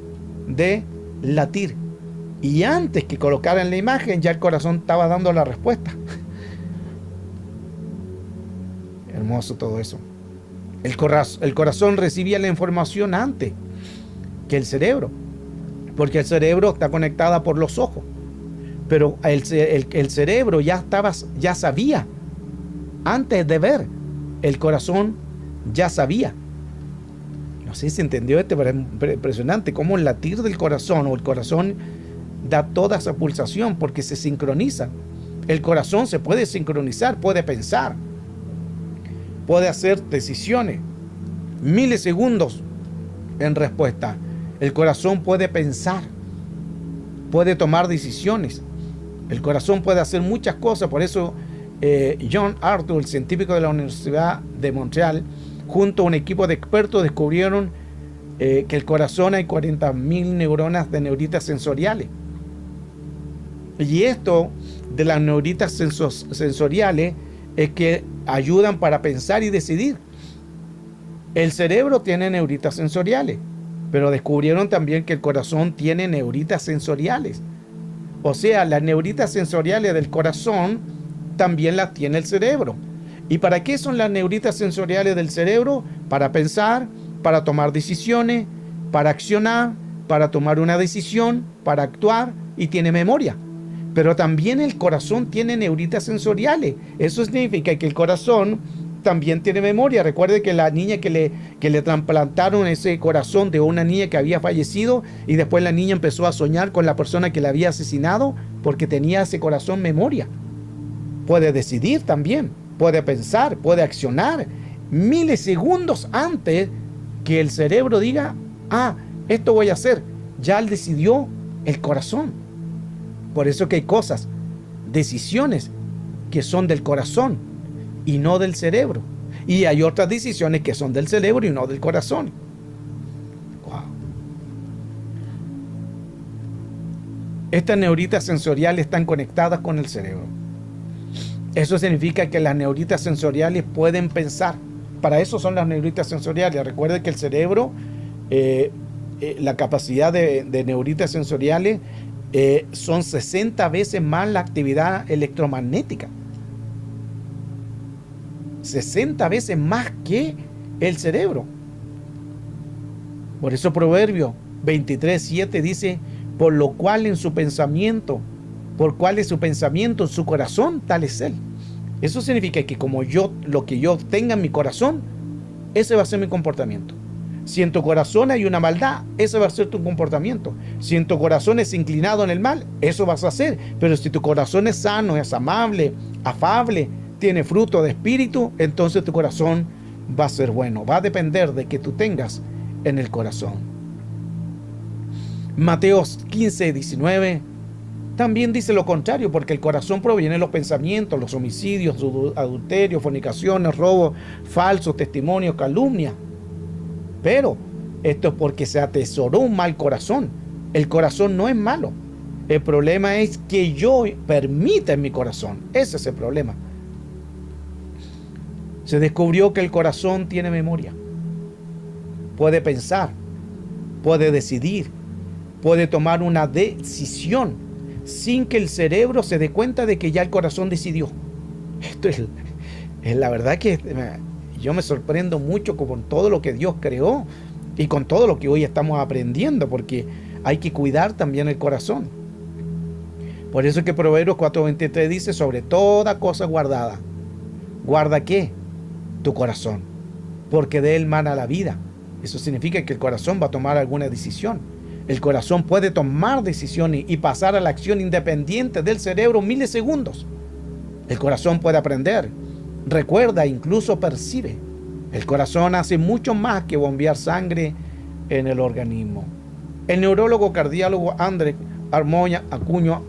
de latir. Y antes que colocaran la imagen, ya el corazón estaba dando la respuesta. Hermoso todo eso. El corazón recibía la información antes que el cerebro, porque el cerebro está conectado por los ojos. Pero el cerebro ya sabía. Antes de ver, el corazón ya sabía. No sé si entendió pero es impresionante cómo el latir del corazón o el corazón da toda esa pulsación porque se sincroniza. El corazón se puede sincronizar, puede pensar, puede hacer decisiones. Milisegundos en respuesta. El corazón puede pensar, puede tomar decisiones. El corazón puede hacer muchas cosas. Por eso John Arthur, el científico de la Universidad de Montreal, junto a un equipo de expertos descubrieron que el corazón hay 40.000 neuronas de neuritas sensoriales. Y esto de las neuritas sensoriales es que ayudan para pensar y decidir. El cerebro tiene neuritas sensoriales, pero descubrieron también que el corazón tiene neuritas sensoriales. O sea, las neuritas sensoriales del corazón también las tiene el cerebro. ¿Y para qué son las neuritas sensoriales del cerebro? Para pensar, para tomar decisiones, para accionar, para tomar una decisión, para actuar, y tiene memoria. Pero también el corazón tiene neuritas sensoriales. Eso significa que el corazón también tiene memoria. Recuerde que la niña que le trasplantaron ese corazón de una niña que había fallecido, y después la niña empezó a soñar con la persona que la había asesinado porque tenía ese corazón memoria. Puede decidir también, puede pensar, puede accionar milisegundos antes que el cerebro diga, esto voy a hacer. Ya él decidió el corazón. Por eso que hay cosas, decisiones que son del corazón y no del cerebro. Y hay otras decisiones que son del cerebro y no del corazón. Wow. Estas neuritas sensoriales están conectadas con el cerebro. Eso significa que las neuritas sensoriales pueden pensar. Para eso son las neuritas sensoriales. Recuerde que el cerebro, la capacidad de neuritas sensoriales son 60 veces más la actividad electromagnética. 60 veces más que el cerebro. Por eso Proverbio 23:7 dice, por lo cual en su pensamiento, por cuál es su pensamiento en su corazón, tal es él. Eso significa que lo que yo tenga en mi corazón, ese va a ser mi comportamiento. Si en tu corazón hay una maldad, ese va a ser tu comportamiento. Si en tu corazón es inclinado en el mal, eso vas a hacer. Pero si tu corazón es sano, es amable, afable, tiene fruto de espíritu, entonces tu corazón va a ser bueno. Va a depender de que tú tengas en el corazón. Mateo 15:19 también dice lo contrario, porque el corazón proviene de los pensamientos, los homicidios, adulterios, fornicaciones, robos, falsos testimonios, calumnia. Pero esto es porque se atesoró un mal corazón. El corazón no es malo. El problema es que yo permita en mi corazón. Ese es el problema. Se descubrió que el corazón tiene memoria. Puede pensar, puede decidir, puede tomar una decisión sin que el cerebro se dé cuenta de que ya el corazón decidió. Esto es la verdad que yo me sorprendo mucho con todo lo que Dios creó y con todo lo que hoy estamos aprendiendo, porque hay que cuidar también el corazón. Por eso es que Proverbios 4:23 dice, sobre toda cosa guardada. ¿Guarda qué? Tu corazón, porque de él mana la vida. Eso significa que el corazón va a tomar alguna decisión. El corazón puede tomar decisiones y pasar a la acción independiente del cerebro en milisegundos. El corazón puede aprender, recuerda, incluso percibe. El corazón hace mucho más que bombear sangre en el organismo. El neurólogo cardiólogo André Armoña Acuña,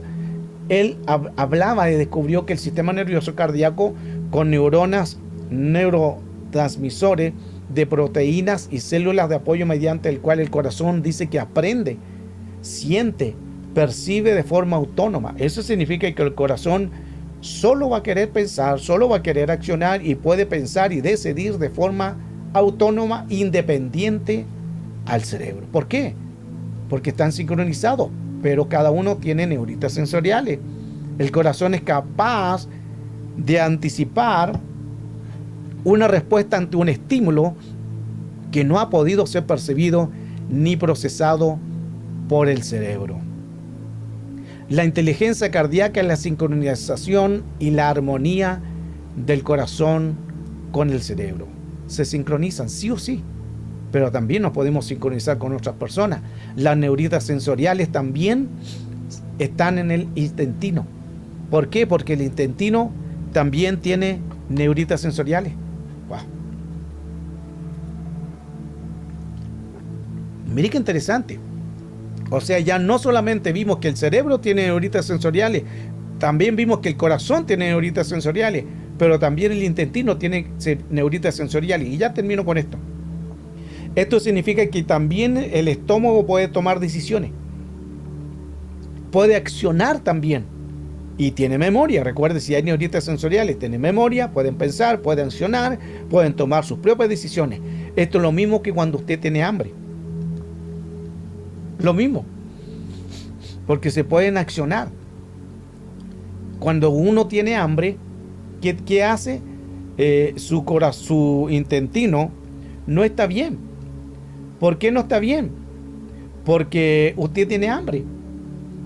él hablaba y descubrió que el sistema nervioso cardíaco, con neuronas, neurotransmisores de proteínas y células de apoyo mediante el cual el corazón dice que aprende, siente, percibe de forma autónoma. Eso significa que el corazón solo va a querer pensar, solo va a querer accionar y puede pensar y decidir de forma autónoma, independiente al cerebro. ¿Por qué? Porque están sincronizados, pero cada uno tiene neuritas sensoriales. El corazón es capaz de anticipar una respuesta ante un estímulo que no ha podido ser percibido ni procesado por el cerebro. La inteligencia cardíaca es la sincronización y la armonía del corazón con el cerebro. Se sincronizan sí o sí, pero también nos podemos sincronizar con otras personas. Las neuritas sensoriales también están en el intestino. ¿Por qué? Porque el intestino también tiene neuritas sensoriales. Wow. Mire qué interesante. O sea, ya no solamente vimos que el cerebro tiene neuritas sensoriales, también vimos que el corazón tiene neuritas sensoriales, pero también el intestino tiene neuritas sensoriales. Y ya termino con esto. Esto significa que también el estómago puede tomar decisiones, puede accionar también y tiene memoria. Recuerde, si hay neuritas sensoriales, tienen memoria, pueden pensar, pueden accionar, pueden tomar sus propias decisiones. Esto es lo mismo que cuando usted tiene hambre. Lo mismo, porque se pueden accionar. Cuando uno tiene hambre, ¿qué hace? Su intestino no está bien. ¿Por qué no está bien? Porque usted tiene hambre.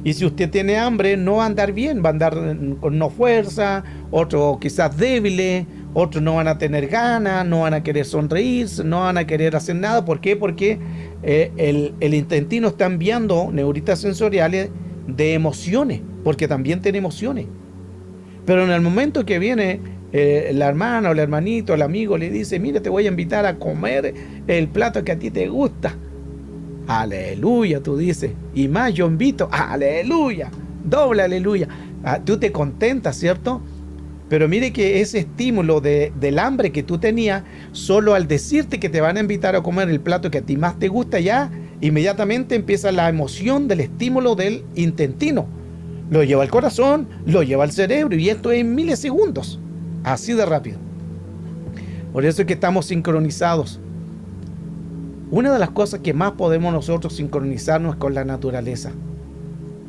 Y si usted tiene hambre, no va a andar bien, va a andar con no fuerza, otros quizás débiles, otros no van a tener ganas, no van a querer sonreír, no van a querer hacer nada. ¿Por qué? Porque el intestino está enviando neuritas sensoriales de emociones, porque también tiene emociones. Pero en el momento que viene la hermana o el hermanito, el amigo le dice, mira, te voy a invitar a comer el plato que a ti te gusta. Aleluya, tú dices. Y más yo invito, aleluya, doble aleluya. Tú te contentas, ¿cierto? Pero mire que ese estímulo del hambre que tú tenías, solo al decirte que te van a invitar a comer el plato que a ti más te gusta, ya inmediatamente empieza la emoción del estímulo del intestino. Lo lleva al corazón, lo lleva al cerebro, y esto es en milisegundos. Así de rápido. Por eso es que estamos sincronizados. Una de las cosas que más podemos nosotros sincronizarnos es con la naturaleza.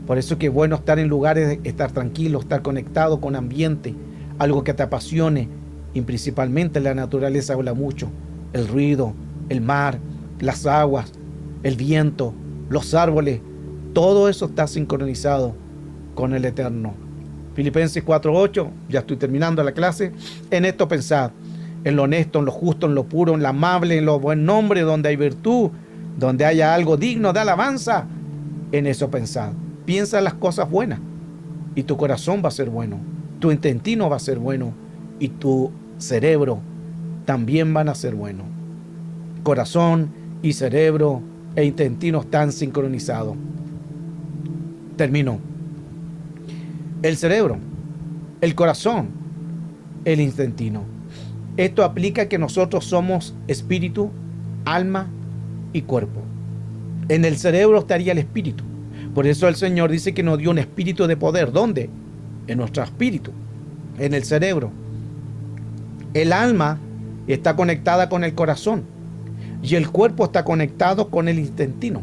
Por eso es que es bueno estar en lugares, estar tranquilo, estar conectado con ambiente, algo que te apasione. Y principalmente la naturaleza habla mucho. El ruido, el mar, las aguas, el viento, los árboles, todo eso está sincronizado con el Eterno. Filipenses 4:8, ya estoy terminando la clase. En esto pensad, en lo honesto, en lo justo, en lo puro, en lo amable, en lo buen nombre, donde hay virtud, donde haya algo digno de alabanza, en eso pensad. Piensa en las cosas buenas y tu corazón va a ser bueno, tu intestino va a ser bueno y tu cerebro también van a ser buenos. Corazón y cerebro e intestino están sincronizados. Termino. El cerebro, el corazón, el intestino. Esto aplica que nosotros somos espíritu, alma y cuerpo. En el cerebro estaría el espíritu. Por eso el Señor dice que nos dio un espíritu de poder. ¿Dónde? En nuestro espíritu, en el cerebro. El alma está conectada con el corazón y el cuerpo está conectado con el intestino.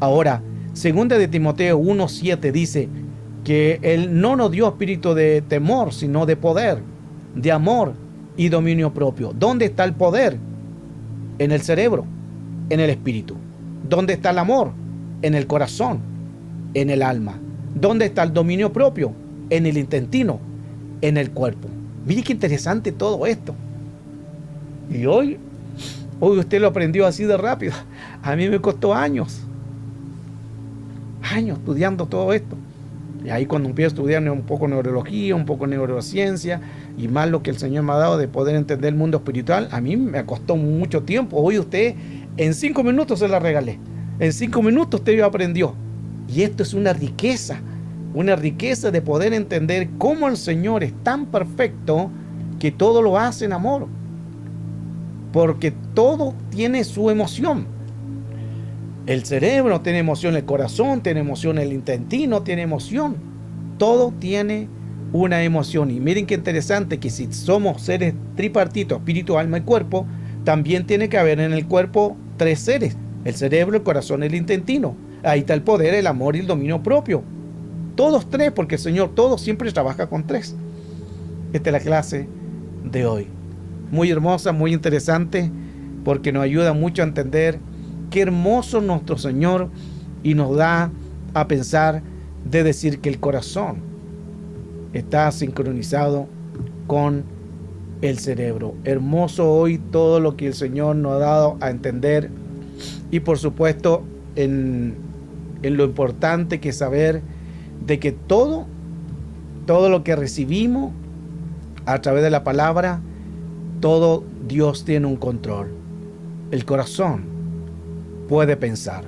Ahora, 2 de Timoteo 1:7 dice que Él no nos dio espíritu de temor, sino de poder, de amor y dominio propio. ¿Dónde está el poder? En el cerebro, en el espíritu. ¿Dónde está el amor? En el corazón, en el alma. ¿Dónde está el dominio propio? En el intestino, en el cuerpo. Mire qué interesante todo esto. Y hoy usted lo aprendió así de rápido. A mí me costó años estudiando todo esto. Y ahí cuando empiezo a estudiar un poco neurología, un poco neurociencia, y más lo que el Señor me ha dado de poder entender el mundo espiritual, a mí me costó mucho tiempo. Hoy usted, en 5 minutos se la regalé. En 5 minutos usted aprendió. Y esto es una riqueza de poder entender cómo el Señor es tan perfecto que todo lo hace en amor. Porque todo tiene su emoción. El cerebro tiene emoción, el corazón tiene emoción, el intestino tiene emoción. Todo tiene una emoción. Y miren qué interesante que si somos seres tripartitos, espíritu, alma y cuerpo, también tiene que haber en el cuerpo 3 seres: el cerebro, el corazón, el intestino. Ahí está el poder, el amor y el dominio propio. Todos 3, porque el Señor todo siempre trabaja con 3. Esta es la clase de hoy. Muy hermosa, muy interesante, porque nos ayuda mucho a entender qué hermoso nuestro Señor, y nos da a pensar de decir que el corazón está sincronizado con el cerebro. Hermoso hoy todo lo que el Señor nos ha dado a entender, y por supuesto en lo importante que es saber de que todo lo que recibimos a través de la palabra, todo Dios tiene un control. El corazón puede pensar.